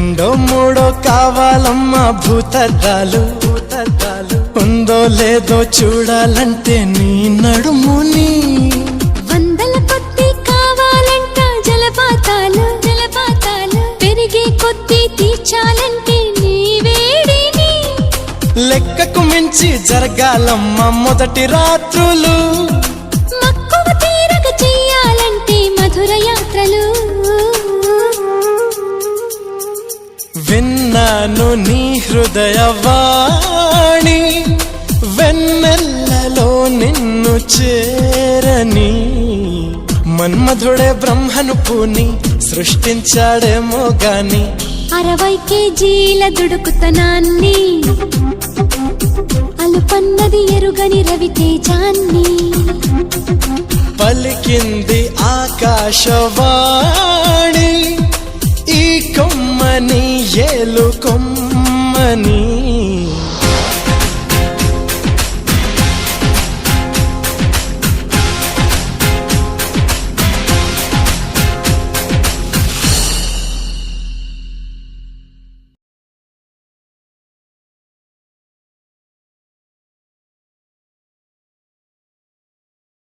రెండో మూడో కావాలమ్మా భూతద్దాలు ఉందో లేదో చూడాలంటే నీ నడుముని వందల కొద్ది కావాలంట జలపాతాలు పెరిగే కొద్ది తీర్చాలంటే నీ వేడిని లెక్కకు మించి జరగాలమ్మా మొదటి రాత్రులు మక్కువ తీరక చెయ్యాలంటే మధుర యాత్రలు విన్నాను నీ హృదయవాణి వెన్నెల్లలో నిన్ను చేరని మన్మధుడే బ్రహ్మను పూని సృష్టించాడేమో గాని 60 కేజీల దుడుకుతనాన్ని అలుపన్నది ఎరుగని రవితేజాన్ని పలికింది ఆకాశవాణి ఈ కొమ్మని ఏలు కొమ్మ